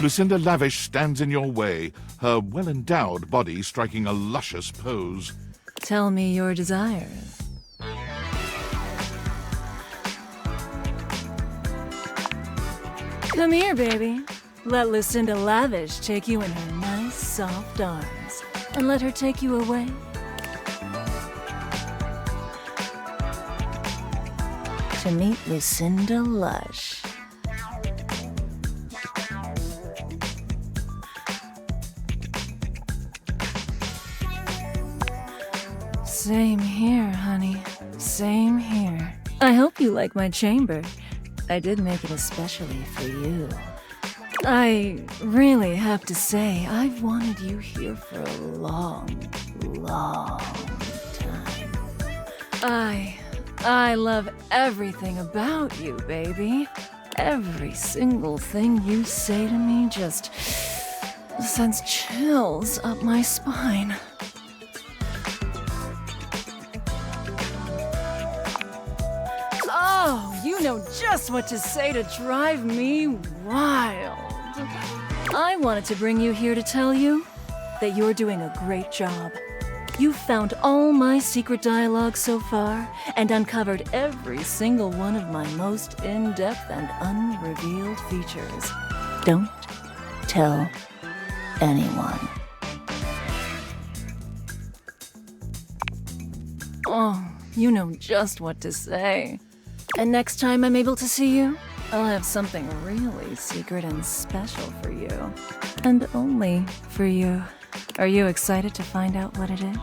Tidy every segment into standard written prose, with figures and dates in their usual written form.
Lucinda Lavish stands in your way, her well-endowed body striking a luscious pose. Tell me your desires. Come here, baby. Let Lucinda Lavish take you in her nice, soft arms, and let her take you away. To meet Lucinda Lush. Same here, honey. Same here. I hope you like my chamber. I did make it especially for you. I really have to say, I've wanted you here for a long, long time. I love everything about you, baby. Every single thing you say to me just sends chills up my spine. Oh, you know just what to say to drive me wild. I wanted to bring you here to tell you that you're doing a great job. You've found all my secret dialogue so far and uncovered every single one of my most in-depth and unrevealed features. Don't tell anyone. Oh, you know just what to say. And next time I'm able to see you, I'll have something really secret and special for you. And only for you. Are you excited to find out what it is?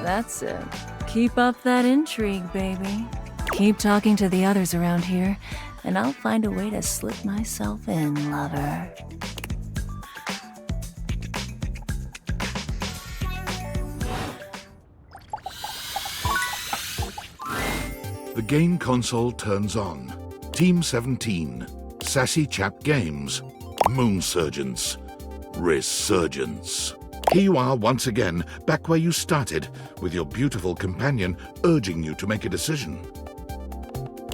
That's it. Keep up that intrigue, baby. Keep talking to the others around here, and I'll find a way to slip myself in, lover. The game console turns on. Team 17. Sassy Chap Games. Moon Surgeons. Resurgence. Here you are once again, back where you started, with your beautiful companion urging you to make a decision.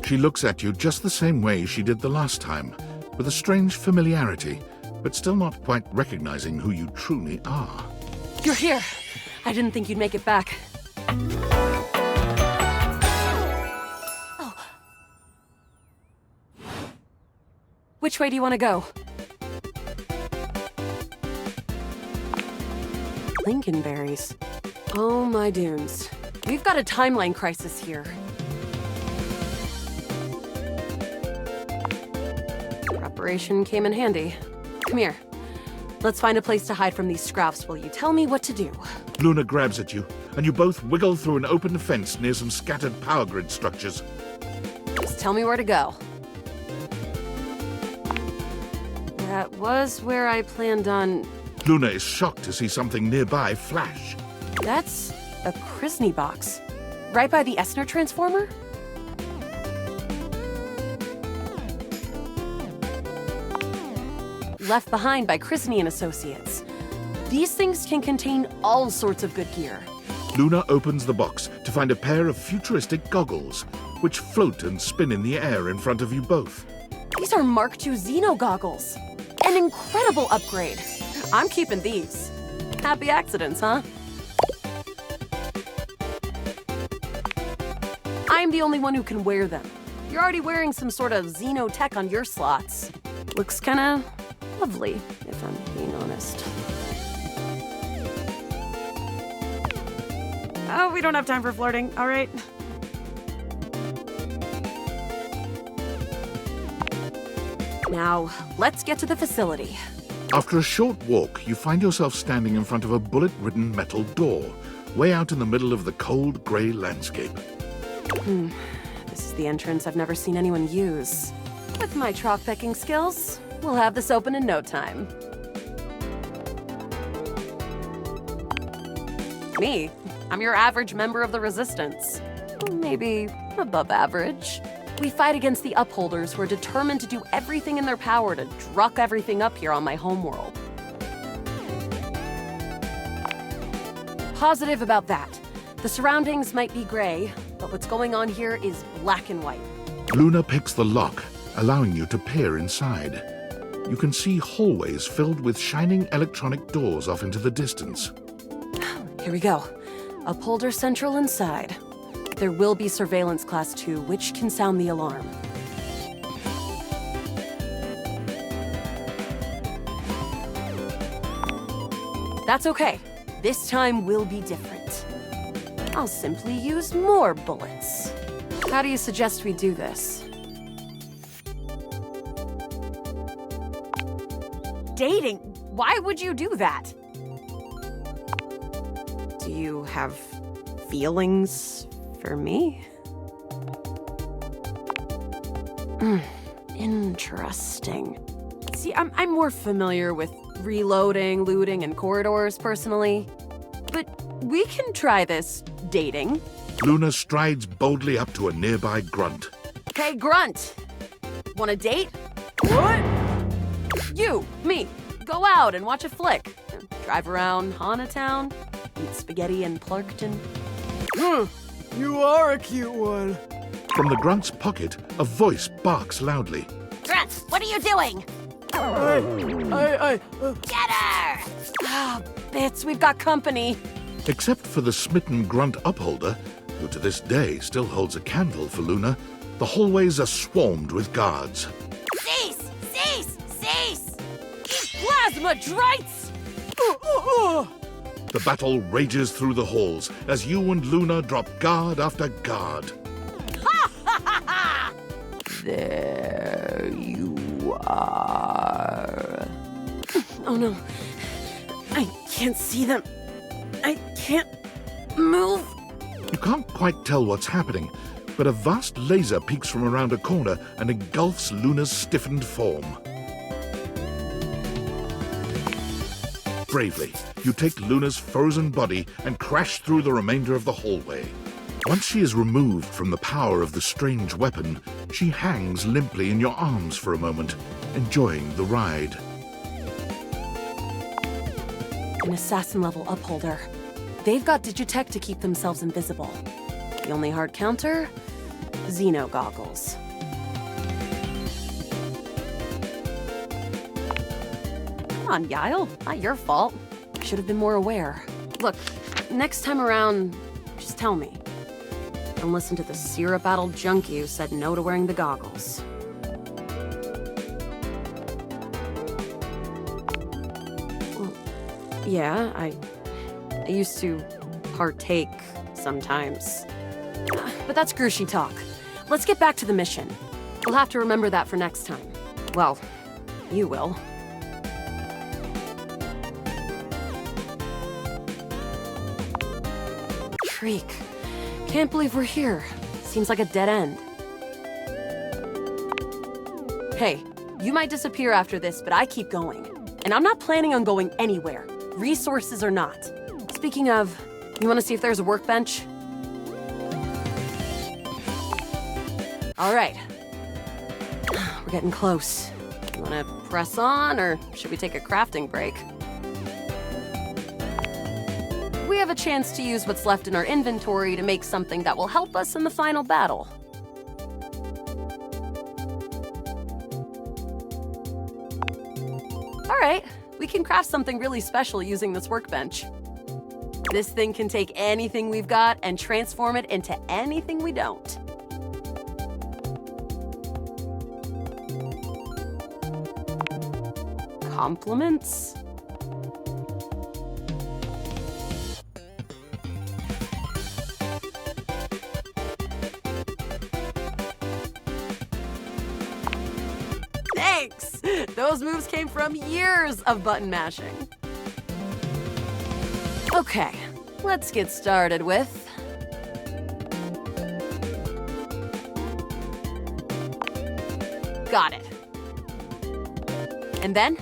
She looks at you just the same way she did the last time, with a strange familiarity, but still not quite recognizing who you truly are. You're here! I didn't think you'd make it back. Which way do you want to go? Lincolnberries. Oh my dunes. We've got a timeline crisis here. Preparation came in handy. Come here. Let's find a place to hide from these scraps while you tell me what to do. Luna grabs at you, and you both wiggle through an open fence near some scattered power grid structures. Just tell me where to go. That was where I planned on... Luna is shocked to see something nearby flash. That's a Krisny box. Right by the Essner transformer? Left behind by Krisny and Associates. These things can contain all sorts of good gear. Luna opens the box to find a pair of futuristic goggles, which float and spin in the air in front of you both. These are Mark II Xeno goggles. An incredible upgrade. I'm keeping these. Happy accidents, huh? I'm the only one who can wear them. You're already wearing some sort of Xeno tech on your slots. Looks kinda lovely, if I'm being honest. Oh, we don't have time for flirting, all right? Now, let's get to the facility. After a short walk, you find yourself standing in front of a bullet-ridden metal door, way out in the middle of the cold, grey landscape. This is the entrance I've never seen anyone use. With my chalk-picking skills, we'll have this open in no time. Me? I'm your average member of the Resistance. Maybe above average. We fight against the Upholders who are determined to do everything in their power to druck everything up here on my homeworld. Positive about that. The surroundings might be gray, but what's going on here is black and white. Luna picks the lock, allowing you to peer inside. You can see hallways filled with shining electronic doors off into the distance. Here we go. Upholder Central inside. There will be Surveillance Class 2, which can sound the alarm. That's okay. This time will be different. I'll simply use more bullets. How do you suggest we do this? Dating? Why would you do that? Do you have feelings for me? Interesting. See, I'm more familiar with reloading, looting, and corridors, personally. But we can try this dating. Luna strides boldly up to a nearby grunt. Hey, Grunt! Want a date? What? You, me, go out and watch a flick. Drive around Hanatown, eat spaghetti in Plurkton. You are a cute one. From the grunt's pocket, a voice barks loudly. Grunt, what are you doing? Get her! Ah, bits, we've got company. Except for the smitten grunt upholder, who to this day still holds a candle for Luna, the hallways are swarmed with guards. Cease! Cease! Cease! Plasma drites! The battle rages through the halls as you and Luna drop guard after guard. There you are. Oh no. I can't see them. I can't move. You can't quite tell what's happening, but a vast laser peeks from around a corner and engulfs Luna's stiffened form. Bravely, you take Luna's frozen body and crash through the remainder of the hallway. Once she is removed from the power of the strange weapon, she hangs limply in your arms for a moment, enjoying the ride. An assassin-level upholder. They've got digitech to keep themselves invisible. The only hard counter? Xeno goggles. Come on, Yael. Not your fault. I should have been more aware. Look, next time around, just tell me. Don't listen to the syrup-addled junkie who said no to wearing the goggles. Well, yeah, I used to partake sometimes. But that's Grushi talk. Let's get back to the mission. We'll have to remember that for next time. Well, you will. Shriek. Can't believe we're here. Seems like a dead end. Hey, You might disappear after this, but I keep going. And I'm not planning on going anywhere, resources or not. Speaking of, you want to see if there's a workbench? All right. We're getting close. You want to press on, or should we take a crafting break? We have a chance to use what's left in our inventory to make something that will help us in the final battle. All right, we can craft something really special using this workbench. This thing can take anything we've got and transform it into anything we don't. Compliments? Thanks! Those moves came from years of button mashing. Okay, let's get started with... Got it. And then?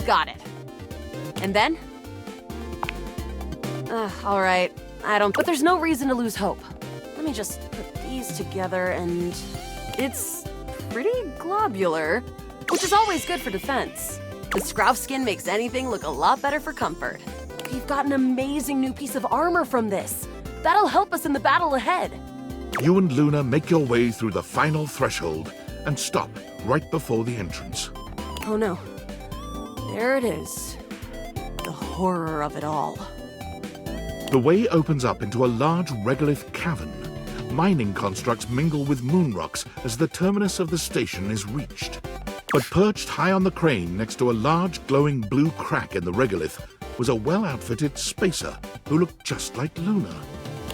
Got it. And then? All right. But there's no reason to lose hope. Let me just put these together and... It's pretty globular, which is always good for defense. The Scrouf skin makes anything look a lot better for comfort. We've got an amazing new piece of armor from this. That'll help us in the battle ahead. You and Luna make your way through the final threshold and stop right before the entrance. Oh no. There it is. The horror of it all. The way opens up into a large regolith cavern. Mining constructs mingle with moon rocks as the terminus of the station is reached. But perched high on the crane next to a large glowing blue crack in the regolith was a well-outfitted spacer who looked just like Luna.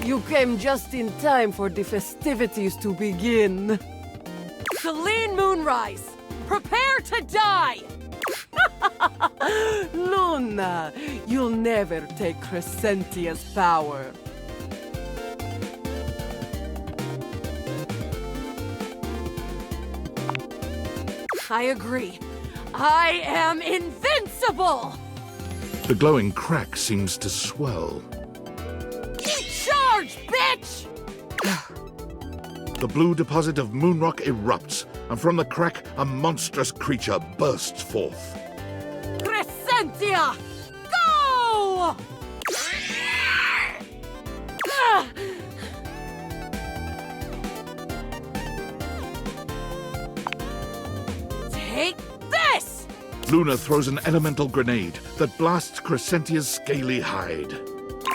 You came just in time for the festivities to begin. Celine Moonrise, prepare to die! Luna, you'll never take Crescentia's power. I agree. I am invincible! The glowing crack seems to swell. Charge, bitch! The blue deposit of moonrock erupts, and from the crack, a monstrous creature bursts forth. Crescentia! Go! Take this! Luna throws an elemental grenade that blasts Crescentia's scaly hide.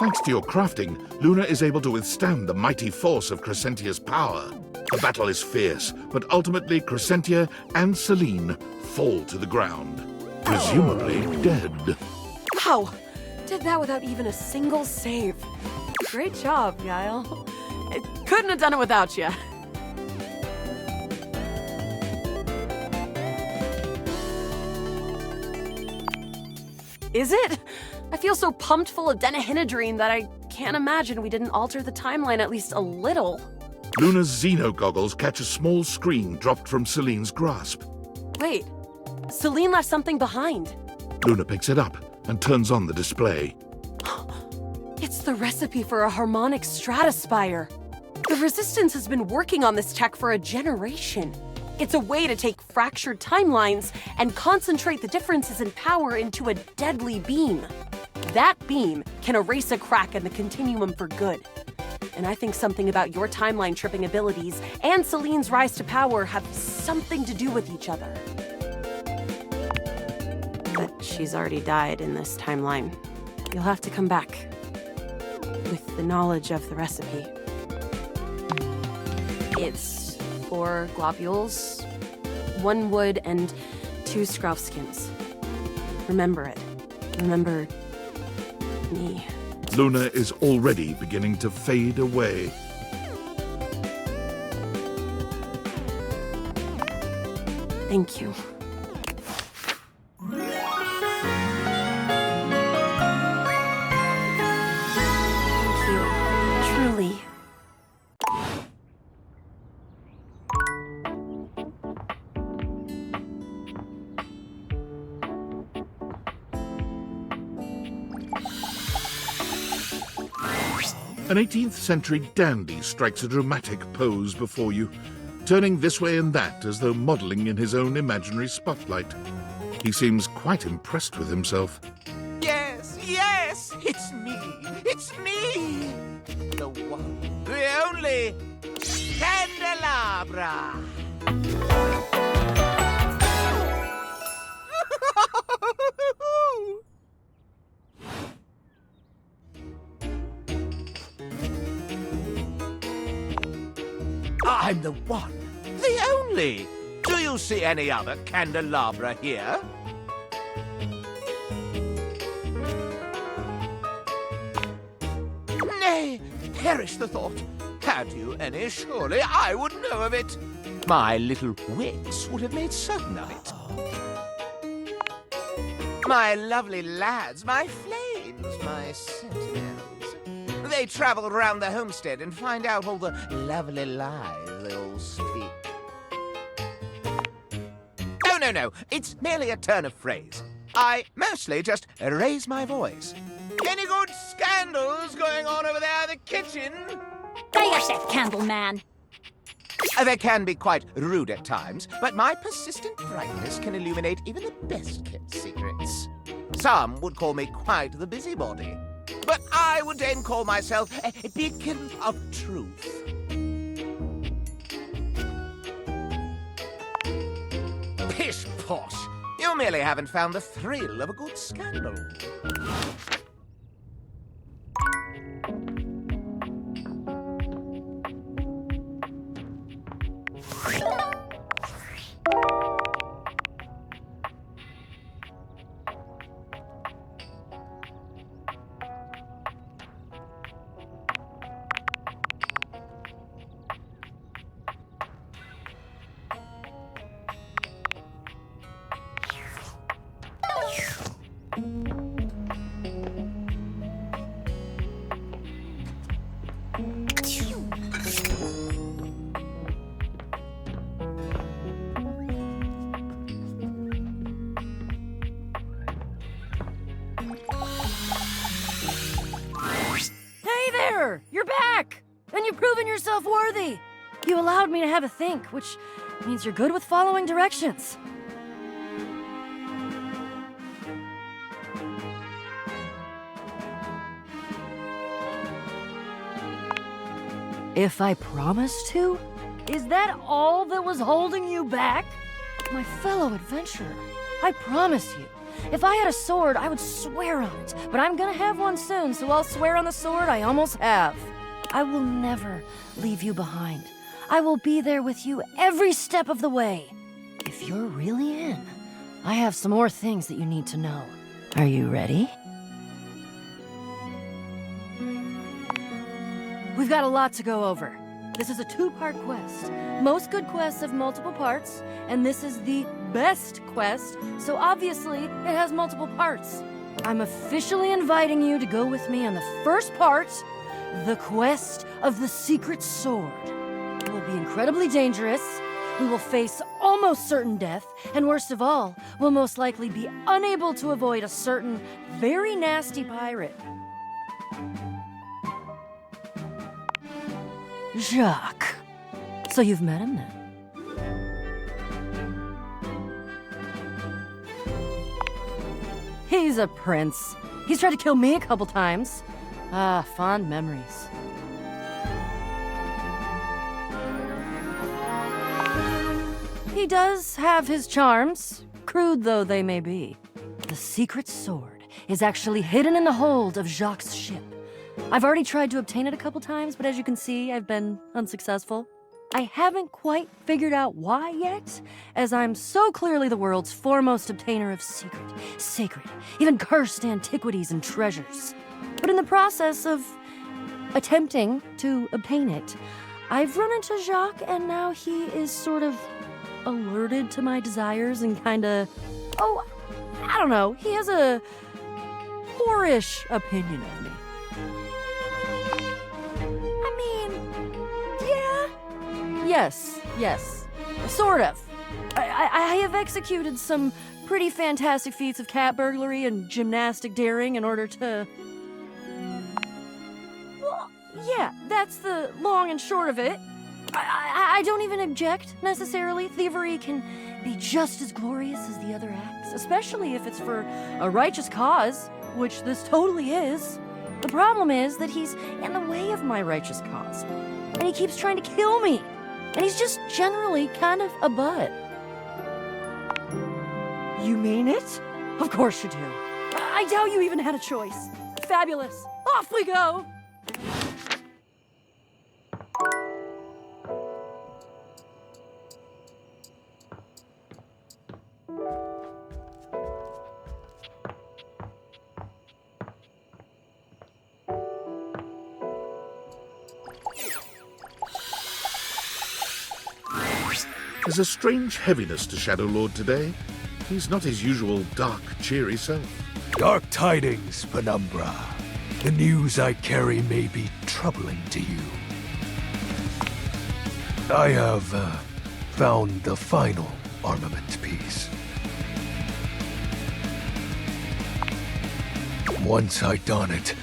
Thanks to your crafting, Luna is able to withstand the mighty force of Crescentia's power. The battle is fierce, but ultimately Crescentia and Celine fall to the ground, presumably dead. Wow! Did that without even a single save. Great job, Yael. Couldn't have done it without you. Is it? I feel so pumped full of denahydrine that I can't imagine we didn't alter the timeline at least a little. Luna's Xeno goggles catch a small screen dropped from Celine's grasp. Wait, Celine left something behind. Luna picks it up and turns on the display. It's the recipe for a harmonic stratospire. The Resistance has been working on this tech for a generation. It's a way to take fractured timelines and concentrate the differences in power into a deadly beam. That beam can erase a crack in the continuum for good. And I think something about your timeline tripping abilities and Celine's rise to power have something to do with each other. But she's already died in this timeline. You'll have to come back with the knowledge of the recipe. It's 4 globules, 1 wood, and 2 Scrouf skins. Remember it. Remember me. Luna is already beginning to fade away. Thank you. Thank you. Truly. An 18th century dandy strikes a dramatic pose before you, turning this way and that as though modelling in his own imaginary spotlight. He seems quite impressed with himself. Yes, yes, it's me. It's me. The one, the only candelabra. I'm the one, the only. Do you see any other candelabra here? Nay, perish the thought. Had you any, surely I would know of it. My little wits would have made certain of it. My lovely lads, my flames, my sentinels. They travel round the homestead and find out all the lovely lies they all speak. Oh, no, it's merely a turn of phrase. I mostly just raise my voice. Any good scandals going on over there in the kitchen? Play yourself, Candleman. They can be quite rude at times, but my persistent brightness can illuminate even the best-kept secrets. Some would call me quite the busybody, but I would then call myself a beacon of truth. Pish-posh! You merely haven't found the thrill of a good scandal. You're back! And you've proven yourself worthy! You allowed me to have a think, which means you're good with following directions. If I promised to? Is that all that was holding you back? My fellow adventurer, I promise you, if I had a sword, I would swear on it. But I'm gonna have one soon, so I'll swear on the sword I almost have. I will never leave you behind. I will be there with you every step of the way. If you're really in, I have some more things that you need to know. Are you ready? We've got a lot to go over. This is a two-part quest. Most good quests have multiple parts, and this is the best quest, so obviously it has multiple parts. I'm officially inviting you to go with me on the first part, the quest of the secret sword. It will be incredibly dangerous, we will face almost certain death, and worst of all, we'll most likely be unable to avoid a certain very nasty pirate. Jacques. So you've met him then? He's a prince. He's tried to kill me a couple times. Ah, fond memories. He does have his charms, crude though they may be. The secret sword is actually hidden in the hold of Jacques' ship. I've already tried to obtain it a couple times, but as you can see, I've been unsuccessful. I haven't quite figured out why yet, as I'm so clearly the world's foremost obtainer of secret, sacred, even cursed antiquities and treasures. But in the process of attempting to obtain it, I've run into Jacques, and now he is sort of alerted to my desires and kinda, I don't know, he has a whorish opinion of me. Yes, sort of. I have executed some pretty fantastic feats of cat burglary and gymnastic daring in order to... Yeah, that's the long and short of it. I don't even object, necessarily. Thievery can be just as glorious as the other acts, especially if it's for a righteous cause, which this totally is. The problem is that he's in the way of my righteous cause, and he keeps trying to kill me, and he's just generally kind of a butt. You mean it? Of course you do. I doubt you even had a choice. Fabulous. Off we go! There's a strange heaviness to Shadow Lord today. He's not his usual dark, cheery self. Dark tidings, Penumbra. The news I carry may be troubling to you. I have found the final armament piece. Once I don it,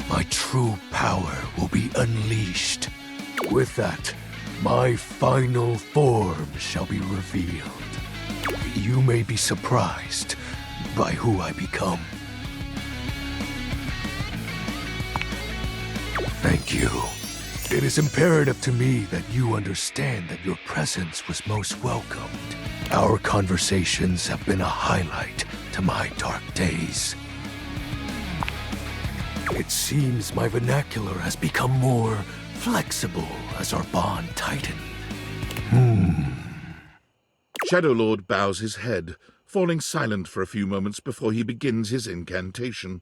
my true power will be unleashed. With that, my final form shall be revealed. You may be surprised by who I become. Thank you. It is imperative to me that you understand that your presence was most welcomed. Our conversations have been a highlight to my dark days. It seems my vernacular has become more flexible as our bond tightened. Shadow Lord bows his head, falling silent for a few moments before he begins his incantation.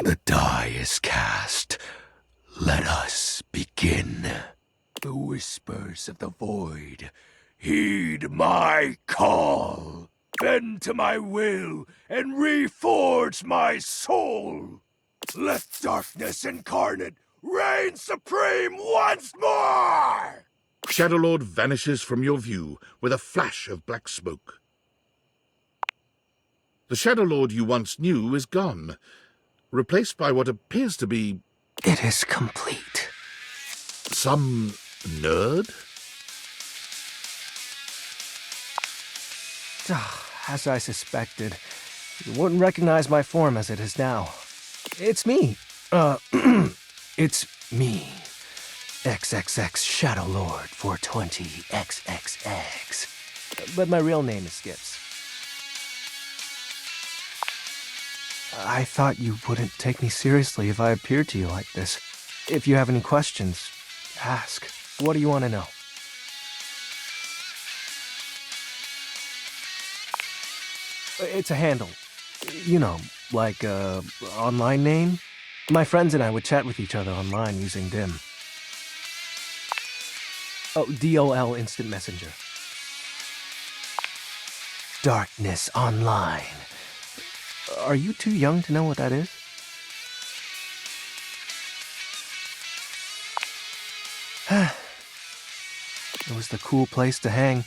The die is cast. Let us begin. The whispers of the void, heed my call. Bend to my will and reforge my soul. Let darkness incarnate reign supreme once more! Shadow Lord vanishes from your view with a flash of black smoke. The Shadow Lord you once knew is gone, replaced by what appears to be It is complete. some nerd? As I suspected, you wouldn't recognize my form as it is now. It's me. It's me. XXX Shadow Lord 420 XXX. But my real name is Skips. I thought you wouldn't take me seriously if I appeared to you like this. If you have any questions, ask. What do you want to know? It's a handle. You know, like a online name. My friends and I would chat with each other online using DIM. Oh, DOL Instant Messenger. Darkness Online. Are you too young to know what that is? It was the cool place to hang.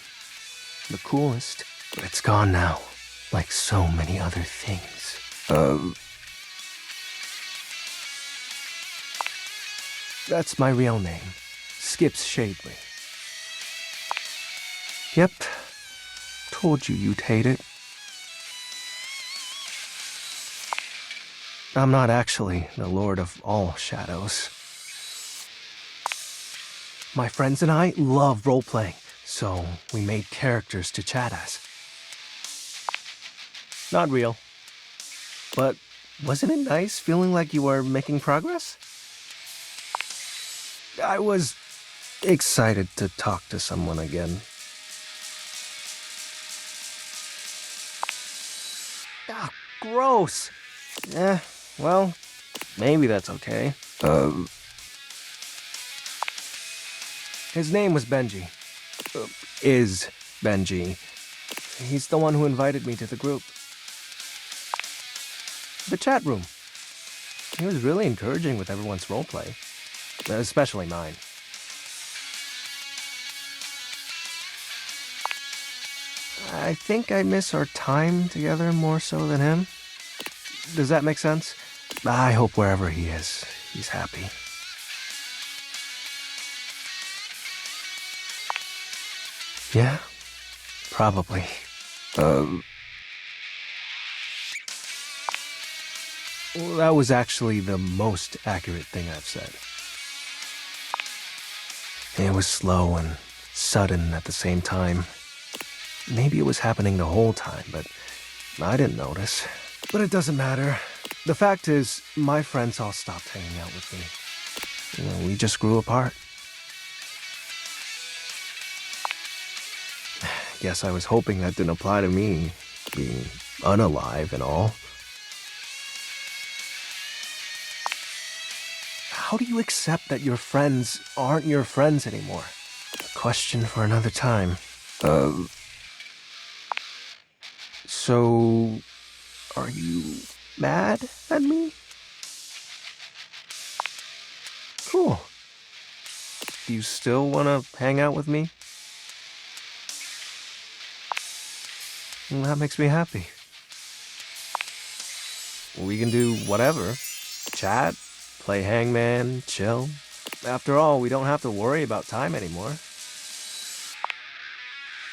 The coolest. But it's gone now. Like so many other things. That's my real name. Skips Shadley. Yep. Told you you'd hate it. I'm not actually the Lord of all Shadows. My friends and I love role-playing, so we made characters to chat as. Not real. But wasn't it nice feeling like you were making progress? I was excited to talk to someone again. Ah, gross. Well, maybe that's okay. His name was Benji. Is Benji. He's the one who invited me to the group. The chat room. He was really encouraging with everyone's roleplay. Especially mine. I think I miss our time together more so than him. Does that make sense? I hope wherever he is, he's happy. Yeah, probably. Well, that was actually the most accurate thing I've said. It was slow and sudden at the same time. Maybe it was happening the whole time, but I didn't notice. But it doesn't matter. The fact is, my friends all stopped hanging out with me. We just grew apart. Guess I was hoping that didn't apply to me, being unalive and all. How do you accept that your friends aren't your friends anymore? A question for another time. So, are you mad at me? Cool. Do you still want to hang out with me? Well, that makes me happy. We can do whatever. Chat, play hangman, chill. After all, we don't have to worry about time anymore.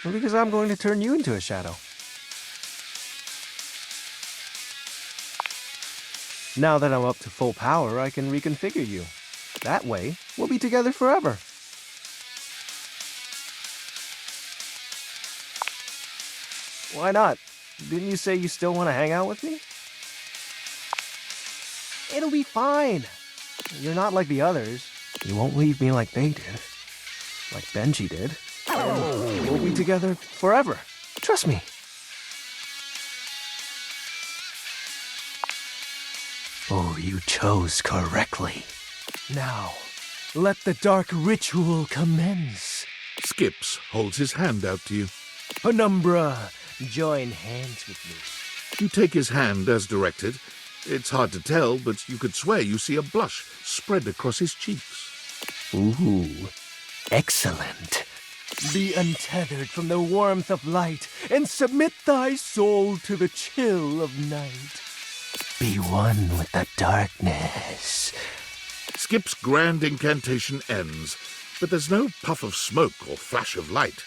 Well, because I'm going to turn you into a shadow. Now that I'm up to full power, I can reconfigure you. That way, we'll be together forever. Why not? Didn't you say you still want to hang out with me? It'll be fine. You're not like the others. You won't leave me like they did. Like Benji did. We'll be together forever. Trust me. Oh, you chose correctly. Now, let the dark ritual commence. Skips holds his hand out to you. Penumbra, join hands with me. You take his hand as directed. It's hard to tell, but you could swear you see a blush spread across his cheeks. Ooh, excellent. Be untethered from the warmth of light, and submit thy soul to the chill of night. Be one with the darkness. Skip's grand incantation ends, but there's no puff of smoke or flash of light.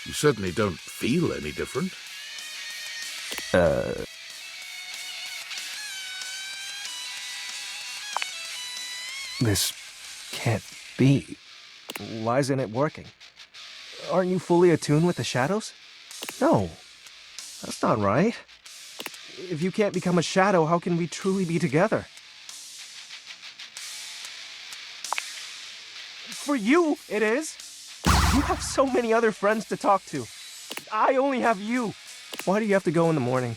You certainly don't feel any different. This can't be. Why isn't it working? Aren't you fully attuned with the shadows? No, that's not right. If you can't become a shadow, how can we truly be together? For you, it is. You have so many other friends to talk to. I only have you. Why do you have to go in the morning?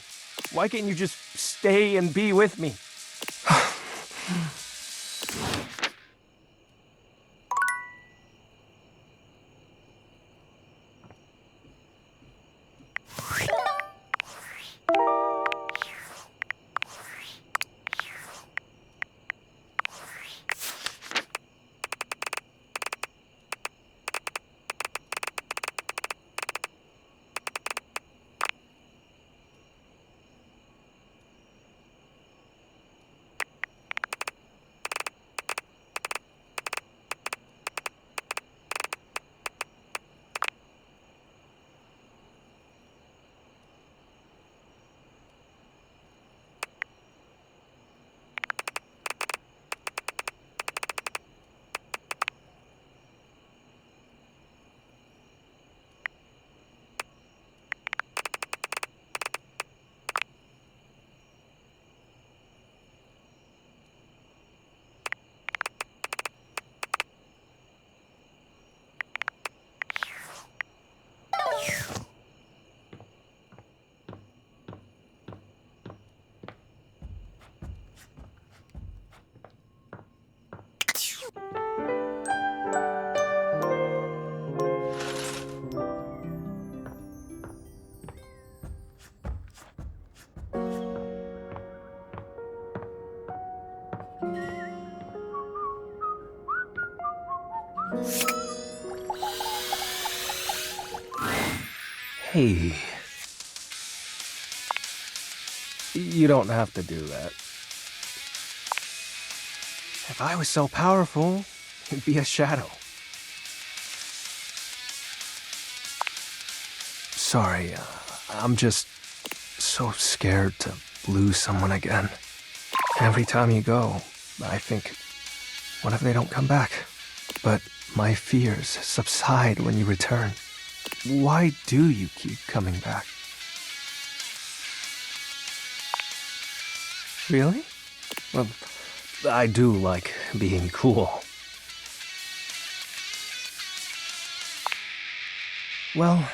Why can't you just stay and be with me? Hey. You don't have to do that. If I was so powerful, you'd be a shadow. sorry. I'm just so scared to lose someone again. Every time you go, I think, what if they don't come back? But my fears subside when you return. Why do you keep coming back? Really? Well, I do like being cool. Well...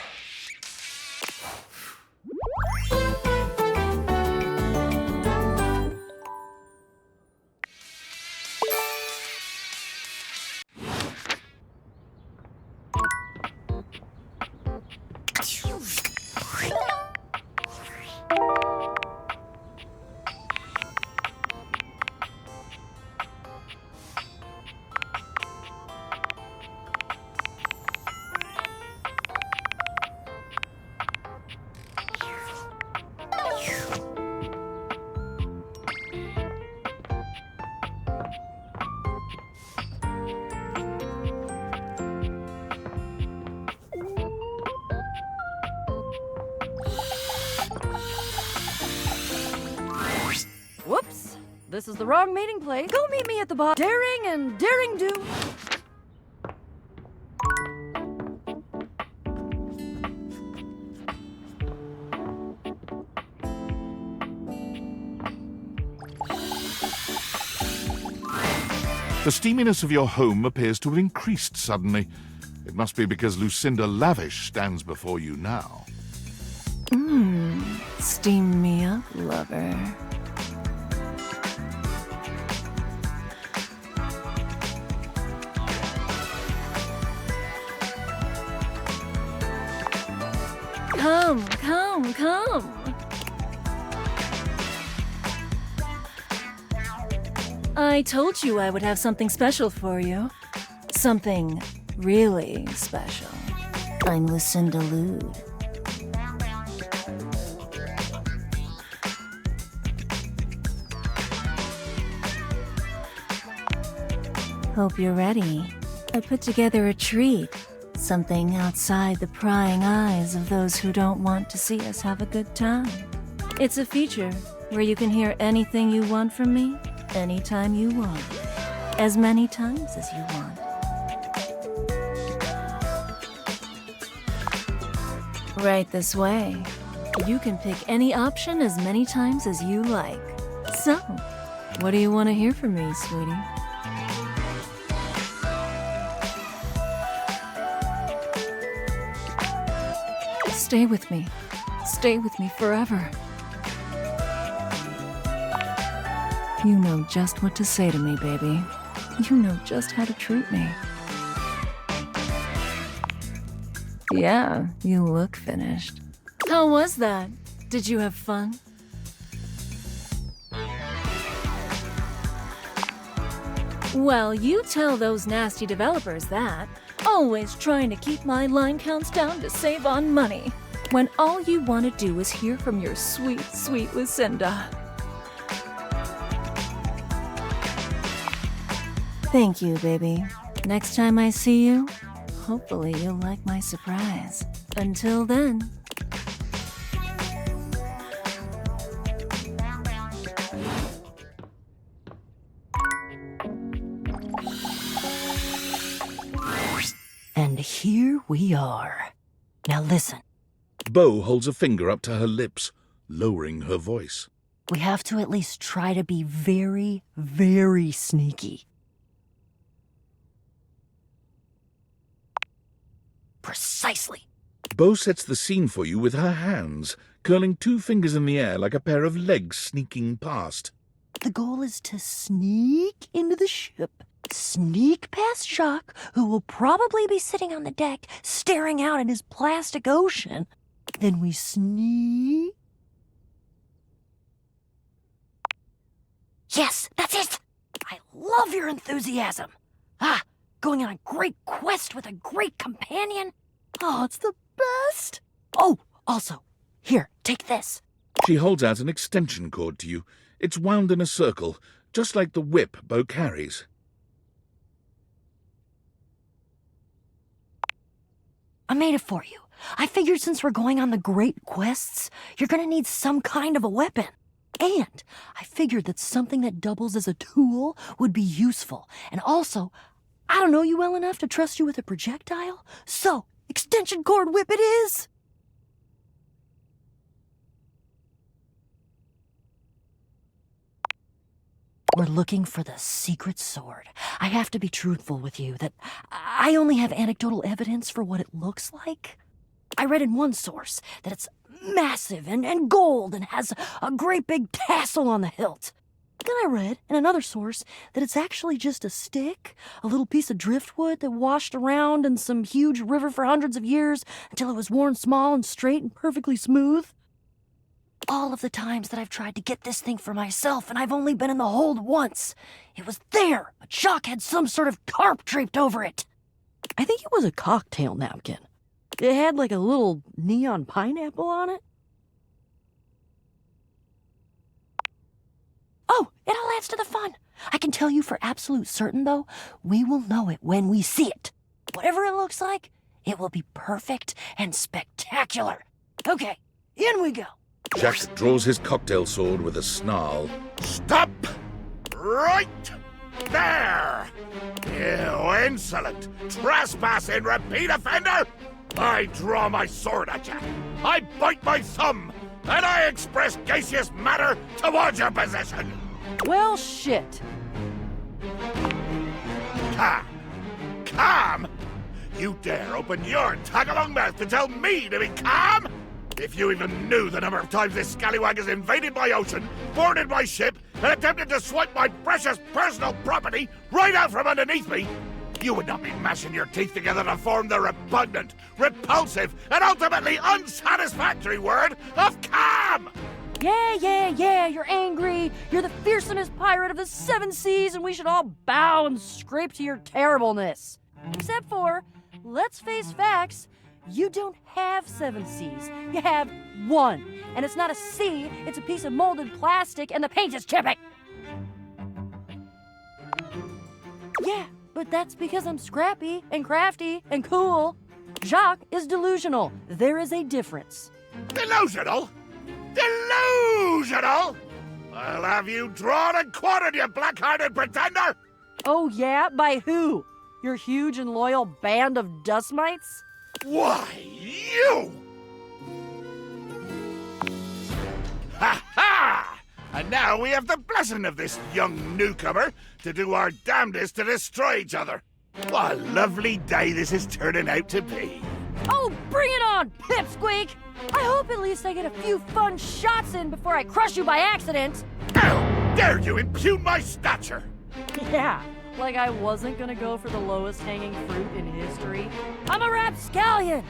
Whoops! This is the wrong meeting place. Go meet me at the bar. Daring and daring do. The steaminess of your home appears to have increased suddenly. It must be because Lucinda Lavish stands before you now. Steam me up, lover. Come, come, come. I told you I would have something special for you. Something really special. I'm Lucinda Lude. Hope you're ready. I put together a treat. Something outside the prying eyes of those who don't want to see us have a good time. It's a feature where you can hear anything you want from me, anytime you want. As many times as you want. Right this way. You can pick any option as many times as you like. So, what do you want to hear from me, sweetie? Stay with me. Stay with me forever. You know just what to say to me, baby. You know just how to treat me. Yeah, you look finished. How was that? Did you have fun? Well, you tell those nasty developers that. Always trying to keep my line counts down to save on money. When all you want to do is hear from your sweet, sweet Lucinda. Thank you, baby. Next time I see you, hopefully you'll like my surprise. Until then... And here we are. Now listen, Beau holds a finger up to her lips, lowering her voice. we have to at least try to be very, very sneaky. Precisely. Beau sets the scene for you with her hands, curling two fingers in the air like a pair of legs sneaking past. The goal is to sneak into the ship, sneak past Jacques, who will probably be sitting on the deck staring out at his plastic ocean. Then we sneak. Yes, that's it! I love your enthusiasm. Going on a great quest with a great companion. Oh, it's the best. Oh, also, here, take this. She holds out an extension cord to you. It's wound in a circle, just like the whip Beau carries. I made it for you. I figured since we're going on the great quests, you're gonna need some kind of a weapon. And I figured that something that doubles as a tool would be useful. And also, I don't know you well enough to trust you with a projectile. So, extension cord whip it is! We're looking for the secret sword. I have to be truthful with you that I only have anecdotal evidence for what it looks like. I read in one source that it's massive and gold and has a great big tassel on the hilt. Then I read in another source that it's actually just a stick, a little piece of driftwood that washed around in some huge river for hundreds of years until it was worn small and straight and perfectly smooth. All of the times that I've tried to get this thing for myself, and I've only been in the hold once. It was there, but Jacques had some sort of tarp draped over it. I think it was a cocktail napkin. It had like a little neon pineapple on it. Oh, it all adds to the fun. I can tell you for absolute certain, though, we will know it when we see it. Whatever it looks like, it will be perfect and spectacular. Okay, in we go. Jacques draws his cocktail sword with a snarl. Stop! Right there! You insolent, trespassing repeat offender! I draw my sword at you. I bite my thumb, and I express gaseous matter towards your possession. Well, shit. Calm. Calm? You dare open your tag-along mouth to tell me to be calm? If you even knew the number of times this scallywag has invaded my ocean, boarded my ship, and attempted to swipe my precious personal property right out from underneath me, you would not be mashing your teeth together to form the repugnant, repulsive, and ultimately unsatisfactory word of calm! Yeah, you're angry. You're the fearsomest pirate of the 7 seas, and we should all bow and scrape to your terribleness. Except for, let's face facts, you don't have 7 seas. You have 1. And it's not a sea, it's a piece of molded plastic, and the paint is chipping. Yeah, but that's because I'm scrappy and crafty and cool. Jacques is delusional. There is a difference. Delusional? Delusional? I'll have you drawn and quartered, you black-hearted pretender! Oh yeah? By who? Your huge and loyal band of dust mites? Why, you! Ha ha! And now we have the blessing of this young newcomer to do our damnedest to destroy each other. What a lovely day this is turning out to be. Oh, bring it on, Pipsqueak! I hope at least I get a few fun shots in before I crush you by accident. How dare you impugn my stature? Yeah, like I wasn't gonna go for the lowest hanging fruit in history. I'm a rapscallion,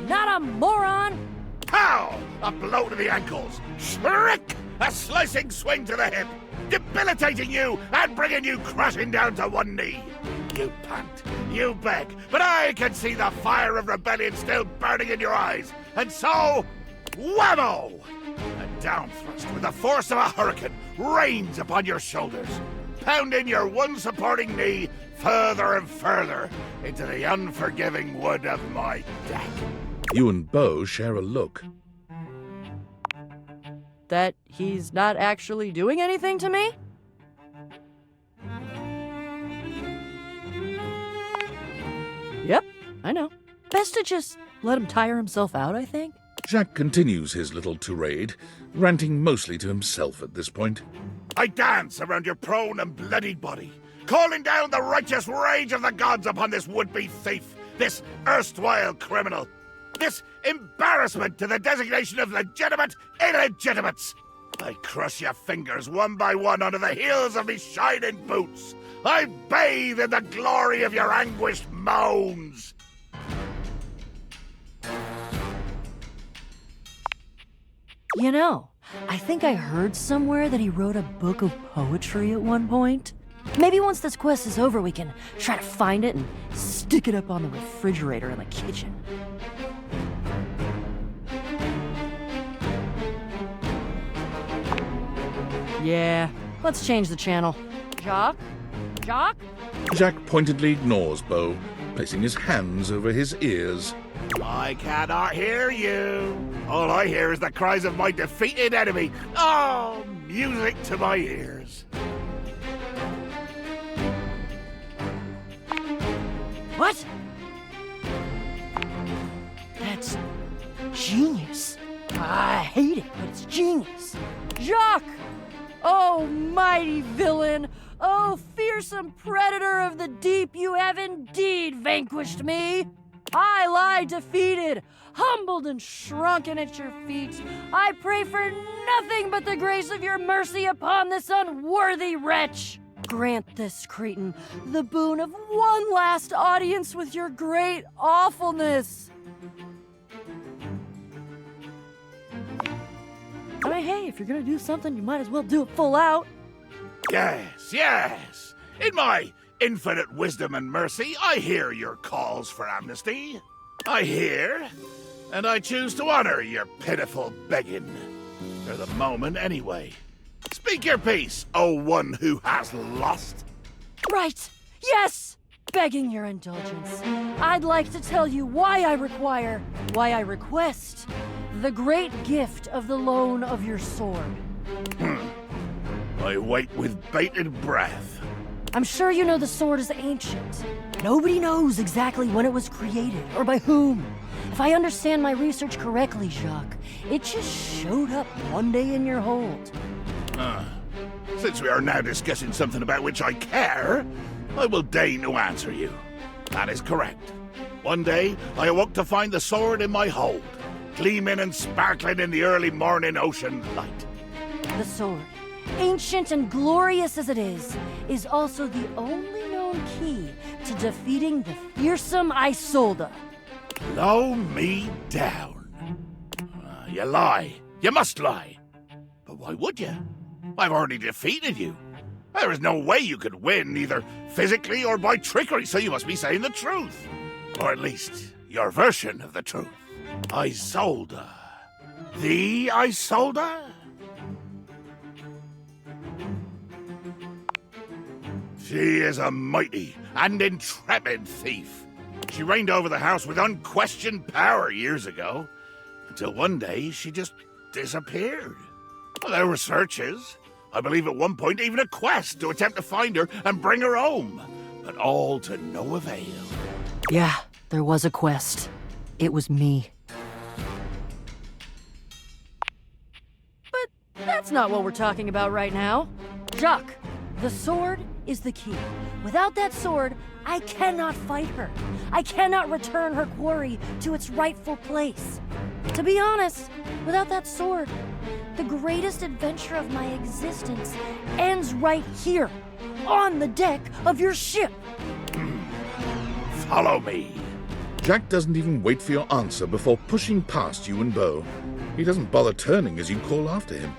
not a moron! Pow! A blow to the ankles. Shriek! A slicing swing to the hip. Debilitating you and bringing you crashing down to one knee. You pant, you beg, but I can see the fire of rebellion still burning in your eyes. And so, whammo! A down thrust with the force of a hurricane rains upon your shoulders, pounding your one supporting knee further and further into the unforgiving wood of my deck. You and Beau share a look. That he's not actually doing anything to me? Yep, I know. Best to just let him tire himself out, I think. Jacques continues his little tirade, ranting mostly to himself at this point. I dance around your prone and bloodied body, calling down the righteous rage of the gods upon this would-be thief, this erstwhile criminal, this embarrassment to the designation of legitimate illegitimates. I crush your fingers one by one under the heels of me shining boots. I bathe in the glory of your anguished moans. You know, I think I heard somewhere that he wrote a book of poetry at one point. Maybe once this quest is over, we can try to find it and stick it up on the refrigerator in the kitchen. Yeah, let's change the channel. Jacques? Jacques? Jacques pointedly ignores Beau, placing his hands over his ears. I cannot hear you. All I hear is the cries of my defeated enemy. Oh, music to my ears. What? That's genius. I hate it, but it's genius. Jacques! Oh, mighty villain! Oh, fearsome predator of the deep, you have indeed vanquished me! I lie defeated, humbled and shrunken at your feet. I pray for nothing but the grace of your mercy upon this unworthy wretch. Grant this cretin the boon of one last audience with your great awfulness. I mean, hey, if you're gonna do something, you might as well do it full out. Yes, yes. In my infinite wisdom and mercy, I hear your calls for amnesty. I hear, and I choose to honor your pitiful begging. For the moment, anyway. Speak your piece, O one who has lost. Right, yes! Begging your indulgence, I'd like to tell you why I request, the great gift of the loan of your sword. I wait with bated breath. I'm sure you know the sword is ancient. Nobody knows exactly when it was created or by whom. If I understand my research correctly, Jacques, it just showed up one day in your hold. Since we are now discussing something about which I care, I will deign to answer you. That is correct. One day, I awoke to find the sword in my hold, gleaming and sparkling in the early morning ocean light. The sword, ancient and glorious as it is also the only known key to defeating the fearsome Isolde. Blow me down. You lie. You must lie. But why would you? I've already defeated you. There is no way you could win, either physically or by trickery, so you must be saying the truth. Or at least, your version of the truth. Isolde. The Isolde? She is a mighty and intrepid thief. She reigned over the house with unquestioned power years ago, until one day she just disappeared. Well, there were searches. I believe at one point even a quest to attempt to find her and bring her home, but all to no avail. Yeah, there was a quest. It was me. But that's not what we're talking about right now. Jacques, the sword is the key. Without that sword, I cannot fight her. I cannot return her quarry to its rightful place. To be honest, without that sword, the greatest adventure of my existence ends right here, on the deck of your ship. Follow me. Jacques doesn't even wait for your answer before pushing past you and Beau. He doesn't bother turning as you call after him.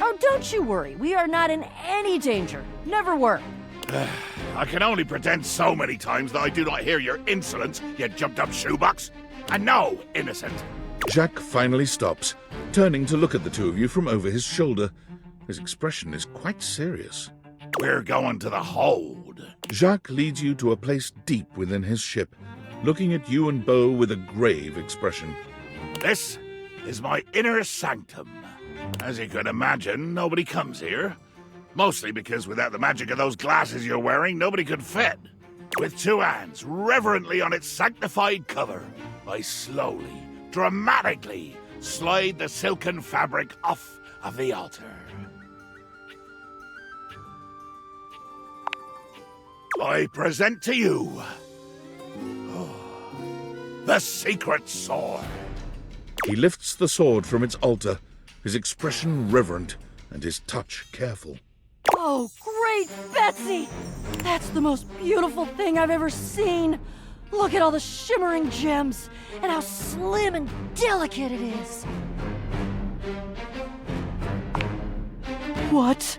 Oh, don't you worry. We are not in any danger. Never were. I can only pretend so many times that I do not hear your insolence, you jumped-up shoebox. And no, innocent. Jacques finally stops, turning to look at the two of you from over his shoulder. His expression is quite serious. We're going to the hold. Jacques leads you to a place deep within his ship, looking at you and Beau with a grave expression. This is my inner sanctum. As you can imagine, nobody comes here. Mostly because without the magic of those glasses you're wearing, nobody could fit. With two hands reverently on its sanctified cover, I slowly, dramatically slide the silken fabric off of the altar. I present to you the secret sword. He lifts the sword from its altar, his expression reverent and his touch careful. Oh, great Betsy! That's the most beautiful thing I've ever seen. Look at all the shimmering gems and how slim and delicate it is. What?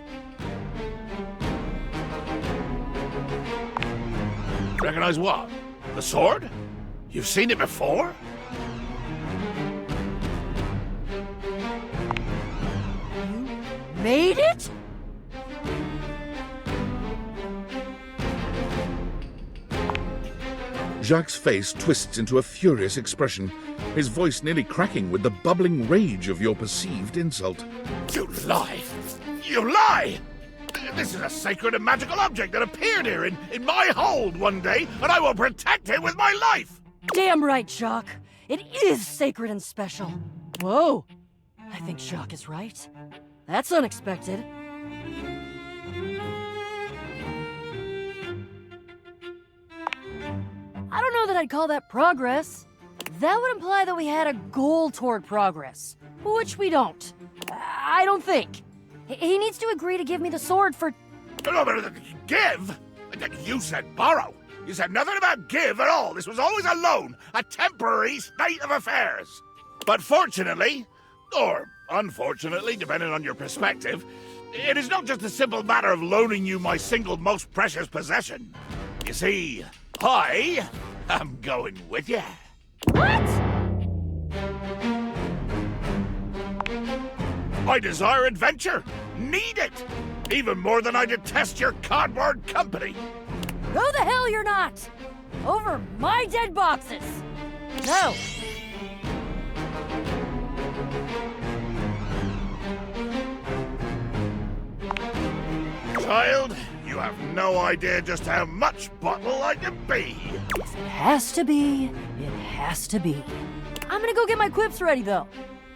Recognize what? The sword? You've seen it before? Made it? Jacques' face twists into a furious expression, his voice nearly cracking with the bubbling rage of your perceived insult. You lie! You lie! This is a sacred and magical object that appeared here in my hold one day, and I will protect it with my life! Damn right, Jacques. It is sacred and special. Whoa. I think Jacques is right. That's unexpected. I don't know that I'd call that progress. That would imply that we had a goal toward progress, which we don't. I don't think. He needs to agree to give me the sword for... No, but give? You said borrow. You said nothing about give at all. This was always a loan, a temporary state of affairs. But fortunately, or unfortunately, depending on your perspective, it is not just a simple matter of loaning you my single most precious possession. You see, I am going with you. What? I desire adventure. Need it. Even more than I detest your cardboard company. No the hell you're not! Over my dead boxes! No! Child, you have no idea just how much bottle I can be. If it has to be, it has to be. I'm gonna go get my quips ready, though.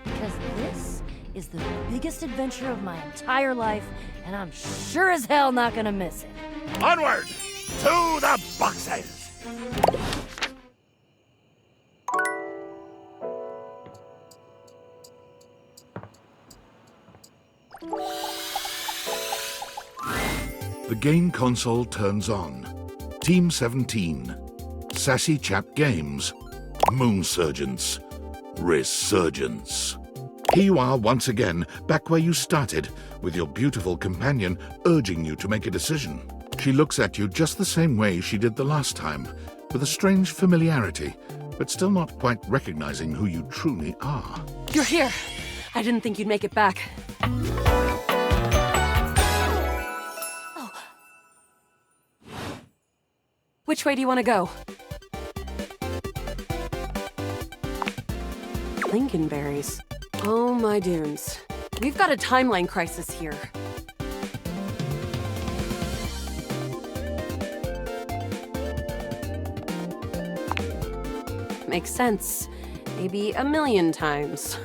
Because this is the biggest adventure of my entire life, and I'm sure as hell not gonna miss it. Onward! To the boxes! The game console turns on. Team 17. Sassy Chap Games. Moonsurgence. Resurgence. Here you are once again, back where you started, with your beautiful companion urging you to make a decision. She looks at you just the same way she did the last time, with a strange familiarity, but still not quite recognizing who you truly are. You're here. I didn't think you'd make it back. Oh. Which way do you want to go? Lincolnberries. Oh my dunes. We've got a timeline crisis here. Makes sense. Maybe a million times.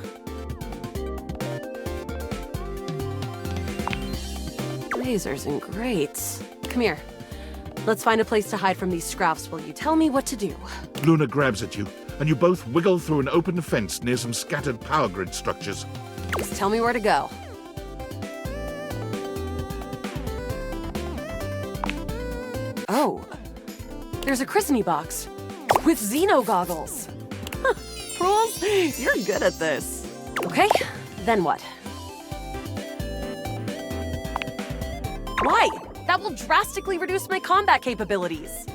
Lasers and grates. Come here. Let's find a place to hide from these scraps while you tell me what to do. Luna grabs at you, and you both wiggle through an open fence near some scattered power grid structures. Just tell me where to go. Oh, there's a christening box with Xeno goggles. Huh, Rules, you're good at this. Okay, then what? Why? That will drastically reduce my combat capabilities.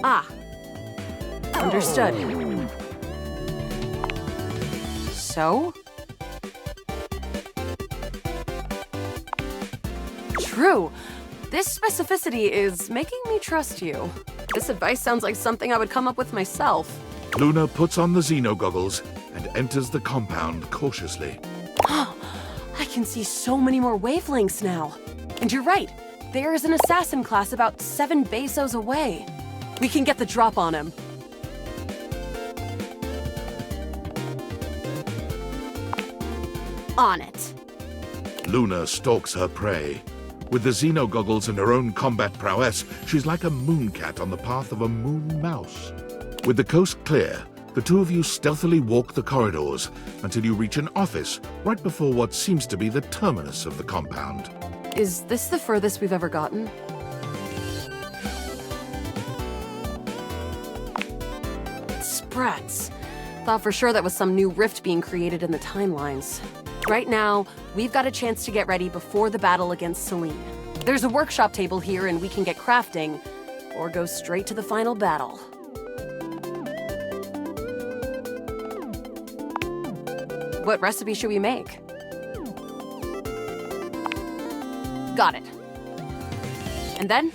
Ah. Understood. So? True. This specificity is making me trust you. This advice sounds like something I would come up with myself. Luna puts on the Xeno goggles and enters the compound cautiously. I can see so many more wavelengths now. And you're right. There is an assassin class about 7 besos away. We can get the drop on him. On it. Luna stalks her prey. With the Xeno goggles and her own combat prowess, she's like a mooncat on the path of a moon mouse. With the coast clear, the two of you stealthily walk the corridors until you reach an office right before what seems to be the terminus of the compound. Is this the furthest we've ever gotten? Sprats. Thought for sure that was some new rift being created in the timelines. Right now, we've got a chance to get ready before the battle against Celine. There's a workshop table here and we can get crafting, or go straight to the final battle. What recipe should we make? Got it. And then?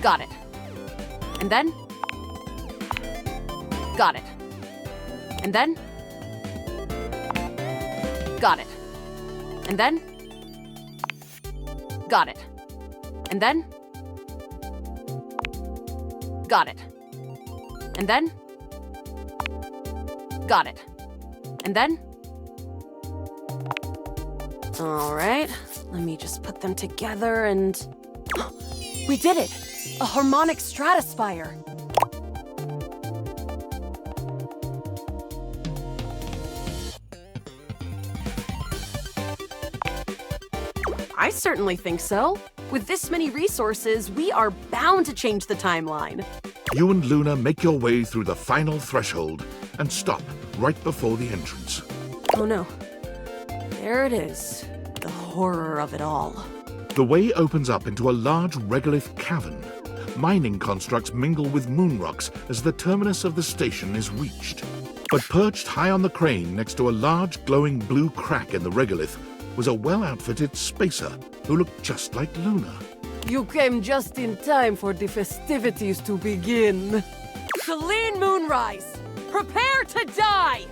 Got it. And then? Got it. And then? Got it. And then? Got it. And then? Got it. And then? Got it. And then? All right, let me just put them together and... We did it! A harmonic stratospire! I certainly think so. With this many resources, we are bound to change the timeline. You and Luna make your way through the final threshold and stop right before the entrance. Oh no. There it is. The horror of it all. The way opens up into a large regolith cavern. Mining constructs mingle with moon rocks as the terminus of the station is reached. But perched high on the crane next to a large glowing blue crack in the regolith was a well-outfitted spacer who looked just like Luna. You came just in time for the festivities to begin. Celine Moonrise, prepare to die!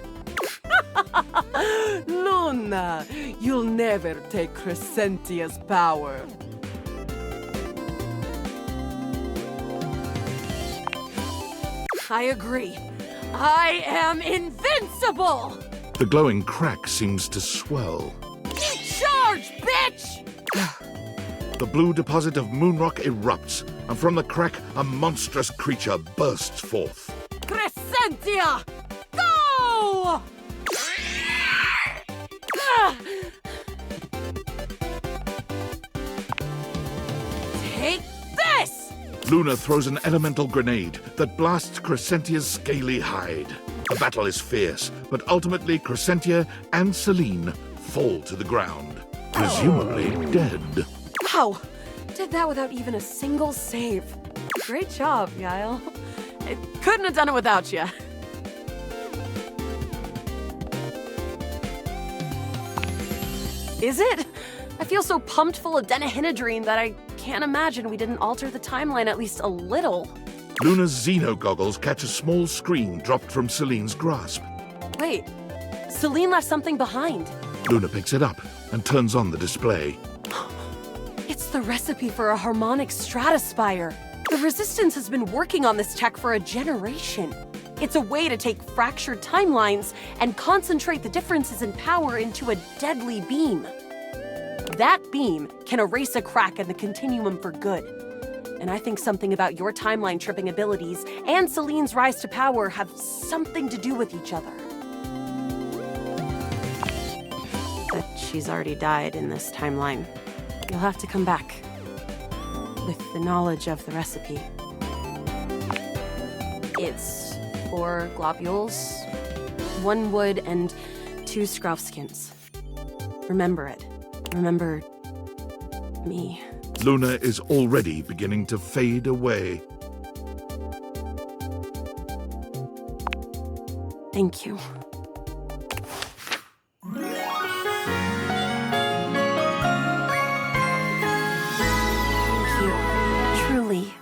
Luna, you'll never take Crescentia's power. I agree. I am invincible! The glowing crack seems to swell. Charge, bitch! The blue deposit of moonrock erupts, and from the crack, a monstrous creature bursts forth. Crescentia! Go! Take this! Luna throws an elemental grenade that blasts Crescentia's scaly hide. The battle is fierce, but ultimately Crescentia and Celine fall to the ground, presumably dead. Wow! Did that without even a single save. Great job, Yael. I couldn't have done it without you. Is it? I feel so pumped full of denahydrine that I can't imagine we didn't alter the timeline at least a little. Luna's Xeno goggles catch a small screen dropped from Celine's grasp. Wait, Celine left something behind. Luna picks it up and turns on the display. It's the recipe for a harmonic stratospire. The Resistance has been working on this tech for a generation. It's a way to take fractured timelines and concentrate the differences in power into a deadly beam. That beam can erase a crack in the continuum for good. And I think something about your timeline tripping abilities and Celine's rise to power have something to do with each other. But she's already died in this timeline. You'll have to come back with the knowledge of the recipe. It's 4 globules, 1 wood, and 2 skruffskins. Remember it. Remember me. Luna is already beginning to fade away. Thank you. Thank you. Truly.